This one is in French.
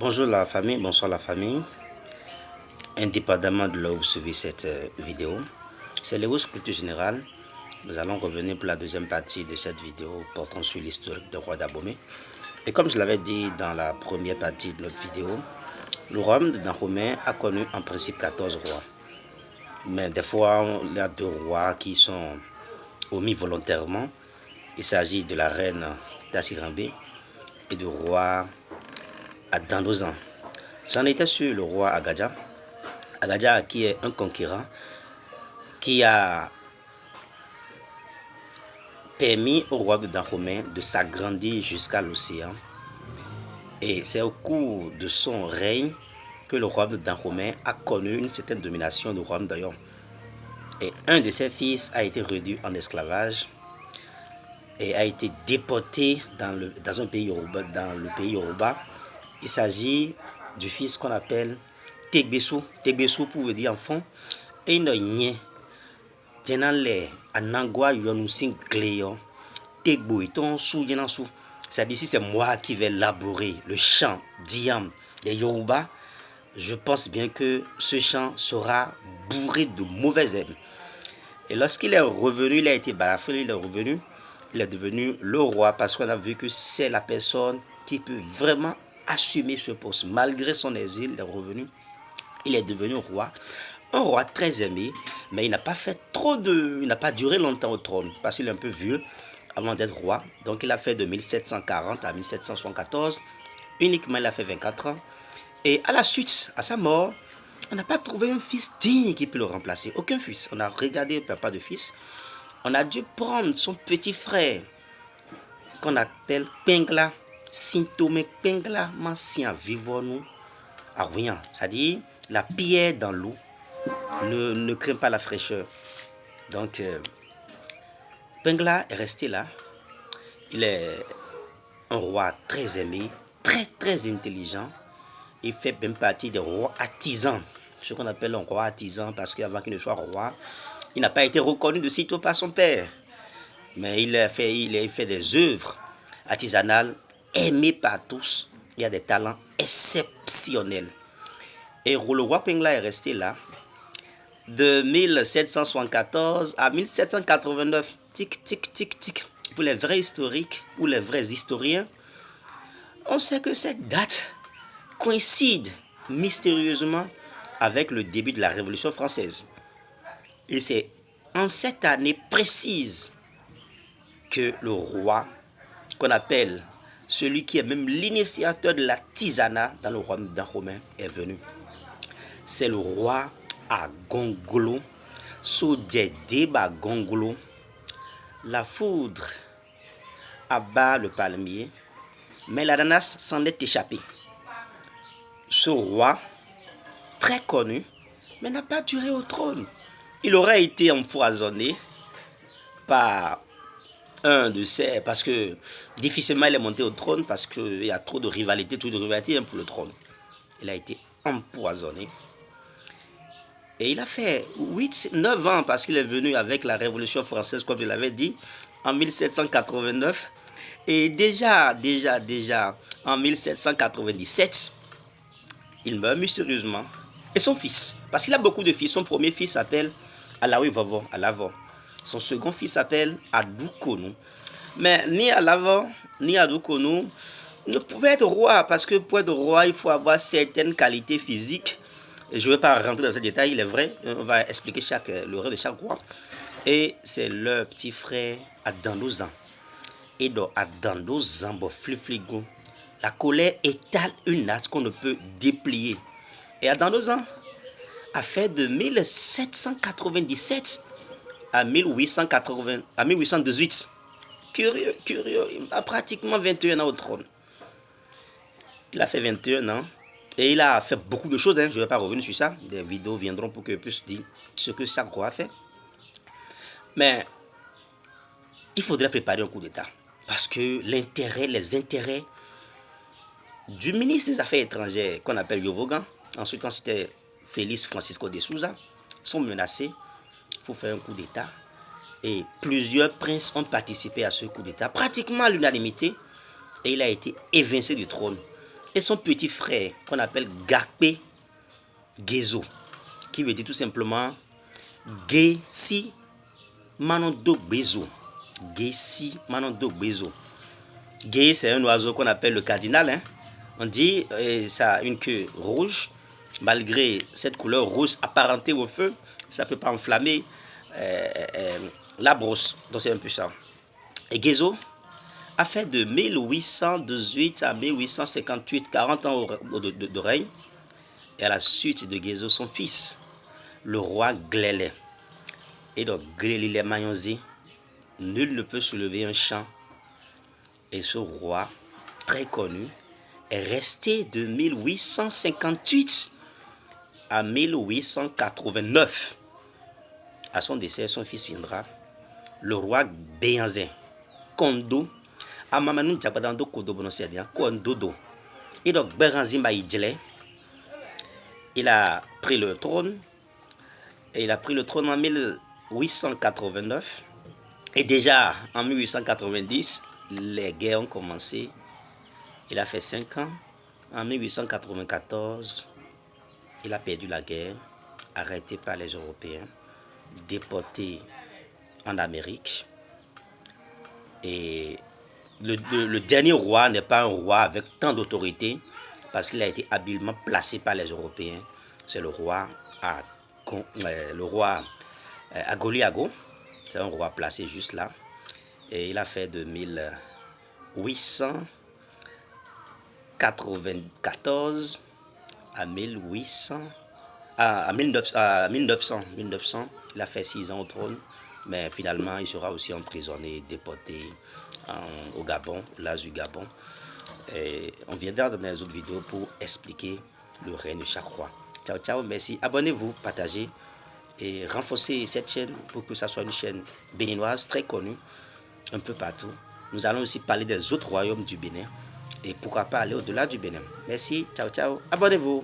Bonjour la famille, bonsoir la famille. Indépendamment de là où vous suivez cette vidéo, c'est Lewis Culture Générale. Nous allons revenir pour la deuxième partie de cette vidéo portant sur l'historique du roi d'Abomey. Et comme je l'avais dit dans la première partie de notre vidéo, le royaume de Dahomey a connu en principe 14 rois. Mais des fois, il y a deux rois qui sont omis volontairement. Il s'agit de la reine Tassirambé et du roi Adandozan. J'en étais sur le roi Agadja. Agadja qui est un conquérant qui a permis au roi de Dahomey de s'agrandir jusqu'à l'océan. Et c'est au cours de son règne que le roi de Dahomey a connu une certaine domination du royaume d'Oyo. Et un de ses fils a été réduit en esclavage et a été déporté dans un pays Yoruba, dans le pays Yoruba. Il s'agit du fils qu'on appelle Tegbesu. Tegbesu pour dire enfant. Et il n'y a anangwa yonusin cléo tegbo iton sou yenansou. C'est-à-dire si c'est moi qui vais labourer le champ d'Iam des Yoruba, je pense bien que ce champ sera bourré de mauvaises herbes. Et lorsqu'il est revenu, il a été balafré, il est revenu, il est devenu le roi parce qu'on a vu que c'est la personne qui peut vraiment assumer ce poste. Malgré son exil, il est revenu, il est devenu roi. Un roi très aimé, mais il n'a pas fait il n'a pas duré longtemps au trône parce qu'il est un peu vieux avant d'être roi. Donc il a fait de 1740 à 1774. Uniquement, il a fait 24 ans. Et à la suite, à sa mort, on n'a pas trouvé un fils digne qui peut le remplacer. Aucun fils. On a regardé, pas de fils. On a dû prendre son petit frère qu'on appelle Pengla. Sintome Pengla, mancien vivons nous à rien. C'est-à-dire la pierre dans l'eau ne craint pas la fraîcheur. Donc, Pengla est resté là. Il est un roi très aimé, très intelligent. Il fait même partie des rois artisans. Ce qu'on appelle un roi artisan parce qu'avant qu'il ne soit roi, il n'a pas été reconnu de sitôt par son père. Mais il a fait des œuvres artisanales aimées par tous. Il a des talents exceptionnels. Et le roi Pengla est resté là de 1774 à 1789. Tic, tic, tic, tic. Pour les vrais historiques ou les vrais historiens, on sait que cette date coïncide mystérieusement avec le début de la Révolution française. Et c'est en cette année précise que le roi, qu'on appelle celui qui est même l'initiateur de l'artisanat dans le royaume d'Dahomey, est venu. C'est le roi Agongolo, Sodjedeba Gongolo. La foudre abat le palmier, mais l'ananas s'en est échappé. Ce roi, très connu, mais n'a pas duré au trône. Il aurait été empoisonné par un de ses... Parce que difficilement il est monté au trône parce qu'il y a trop de rivalité pour le trône. Il a été empoisonné. Et il a fait 9 ans parce qu'il est venu avec la Révolution française, comme je l'avais dit, en 1789. Et déjà, en 1797, il meurt mystérieusement. Et son fils, parce qu'il a beaucoup de fils, son premier fils s'appelle Alawi Vovo, Alavo. Son second fils s'appelle Adoukonou. Mais ni Alavo, ni Adoukonou ne pouvaient être rois, parce que pour être roi, il faut avoir certaines qualités physiques. Et je ne vais pas rentrer dans ces détails, il est vrai. On va expliquer le rôle de chaque roi. Et c'est leur petit frère Adandozan. Et dans Adandozan, la colère étale une natte qu'on ne peut déplier. Et Adandozan a fait de 1797 à 1818. Curieux, il a pratiquement 21 ans au trône. Il a fait 21 ans. Et il a fait beaucoup de choses, je ne vais pas revenir sur ça. Des vidéos viendront pour que je puisse dire ce que chaque roi a fait. Mais il faudrait préparer un coup d'État. Parce que les intérêts du ministre des Affaires étrangères, qu'on appelle Yovogan, ensuite c'était Félix Francisco de Souza, sont menacés. Il faut faire un coup d'État. Et plusieurs princes ont participé à ce coup d'État, pratiquement à l'unanimité. Et il a été évincé du trône. et son petit frère qu'on appelle Gapé Gezo, qui veut dire tout simplement Gessi Manondo Bezo. Gessi Manondo Bezo. Gay, c'est un oiseau qu'on appelle le cardinal. Hein. On dit ça a une queue rouge. Malgré cette couleur rouge apparentée au feu, ça ne peut pas enflammer la brosse. Donc c'est un peu ça. Et Gezo a fait de 1818 à 1858, 40 ans de règne. Et à la suite de Gezo, son fils, le roi Glélé. Et donc Glélé Mayonzi, nul ne peut soulever un champ. Et ce roi, très connu, est resté de 1858 à 1889. À son décès, son fils viendra, le roi Béanzin, Kondo, à Mamanou Djabadando Kodo Bonosedia, Kondodo. Et donc, Béanzin Baïdjele, il a pris le trône, et il a pris le trône en 1889. Et déjà, en 1890, les guerres ont commencé. Il a fait 5 ans. En 1894, il a perdu la guerre, arrêté par les Européens, déporté en Amérique. Et le dernier roi n'est pas un roi avec tant d'autorité parce qu'il a été habilement placé par les Européens. C'est le roi Agoliago. C'est un roi placé juste là. Et il a fait de 1894 à 1900. Il a fait 6 ans au trône, mais finalement il sera aussi emprisonné, déporté au Gabon, au large du Gabon. Et on viendra dans les autres vidéos pour expliquer le règne de chaque roi. Ciao, ciao, merci. Abonnez-vous, partagez et renforcez cette chaîne pour que ça soit une chaîne béninoise très connue un peu partout. Nous allons aussi parler des autres royaumes du Bénin et pourquoi pas aller au-delà du Bénin. Merci, ciao, ciao, abonnez-vous.